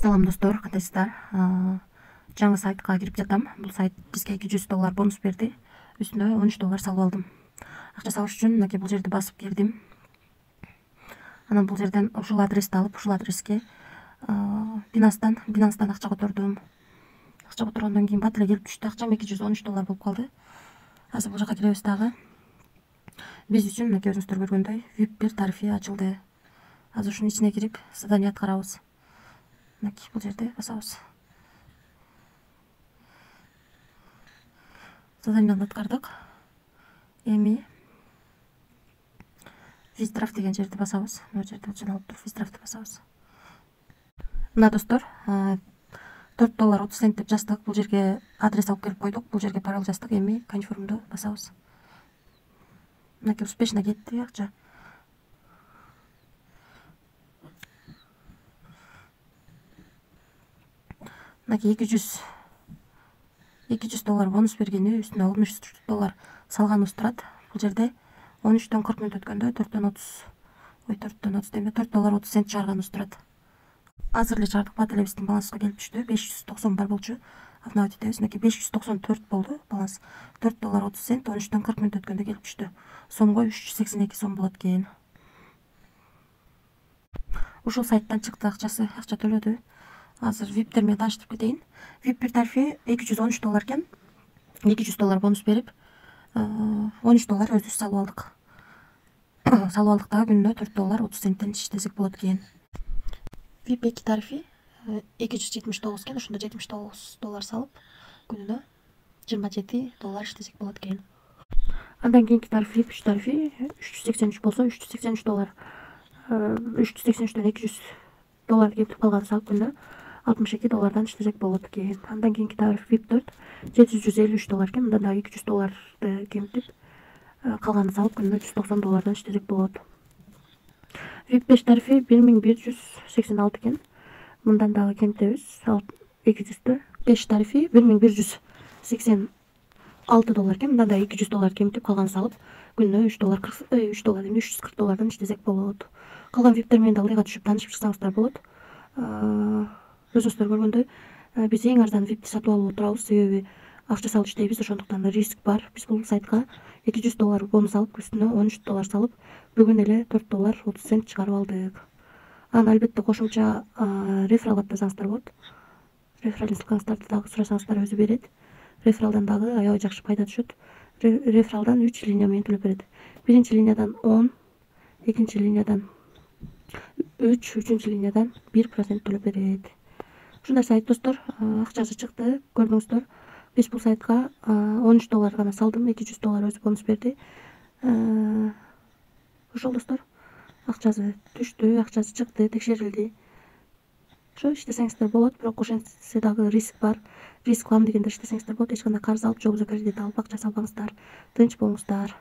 Салам достор, кандайсыздар? Жаңы сайтка кирип жатам. Бул сайт бизге $200 бонус берди. Үстүнө $13 салып алдым. Акча салыш үчүн мынакей бул жерди басып кирдим. Анан бул жерден ушул адрести алып, ушул адреске Binance'дан акча котордум. Акча которгондон кийин бат эле келип түштү. Акчам $213 болуп калды. Азыр бул жака киребиз дагы. Биз үчүн мынакей өзүңүздөр көргөндөй VIP1 тарифи ачылды. Азыр ушунун ичине кирип задание аткарабыз. Мынакей бул жерде басабыз. Заданиени аткардык. Эми Виздрафт деген жерди басабыз. Мына жерде чыналып туруп Виздрафтты басабыз. Мына достор, $4.30 деп жаздык. Бул жерге адрес алып келип койдук. Бул жерге пароль жаздык. Эми конфирмду басабыз. Мынакей успешно кетти акча. Мынакей $200 бонус бергени үстүнө $63 салганыбыз турат. Бул жерде 13-төн 40 мүнөт өткөндө $4.30 чыгарганыбыз турат. Азыр эле чыгардык, бат эле биздин балансыбызга келип түштү. 590 бар болчу. Апна өтөбүз. Мынакей 594 болду баланс. $4.30 13-төн 40 мүнөт өткөндө келип түштү. Сомго 382 сом болот экен. Ушул сайттан чыкты акча төлөдү. Азыр VIP менен тааныштырып кетейин. VIP1 тарифи $213 экен. $200 бонус берип, $13 өзүбүз салып алдык. Салып алдык дагы күнүнө $4.30 иштесек болот экен. VIP2 тарифи $279 экен. Ошондо $79 салып, күнүнө $27 иштесек болот экен. Андан кийинки тариф VIP3 тарифи 383 болсо, $383. 383дөн $200 кетип калган салып күнүнө $62 иштесек болот экен. Андан кийинки тариф VIP4 $753 экен. Мындан дагы $200 кемитип, калганын салып күнүнө $190 иштесек болот. VIP5 тарифи $1186 экен. Мындан дагы кемитебиз, 200дө. 5 тарифи $1186 экен. Мындан дагы $200 кемитип, калганын салып күнүнө $340 иштесек болот. Калган VIP менен дагы ылайга түшүп таанышып чыксаңыздар болот. Өзүңүздөр көргөндөй, биз эң арзан VIPти сатып алып отурабыз, себеби акча салып иштейбиз, ошондуктан да риск бар. Биз бул сайтка $200 бонус алып, үстүнө $13 салып, бүгүн эле $4.30 чыгарып алдык. Анан албетте кошумча реферал каттасаңыздар болот. Рефералдын ссылкаңыздарды дагы сурасаңыздар өзү берет. Рефералдан дагы аябай жакшы пайда түшөт. Рефералдан 3 линия менен төлөп берет. Биринчи линиядан 10, экинчи линиядан 3, үчүнчү линиядан 1% төлөп берет. Ушундай сайт достор, акчасы чыкты, көрдүңүздөр. Биз бул сайтка $13 гана салдым, $200 өзү бонус берди. Ошол достор, акчасы түштү, акчасы чыкты, текшерилди. Ошо иштесеңиздер болот, бирок ошентсе дагы риск бар. Риск кылам дегендер иштесеңиздер болот. Эч кандай карыз алып, же болбосо кредит алып акча салбаңыздар. Тынч болуңуздар.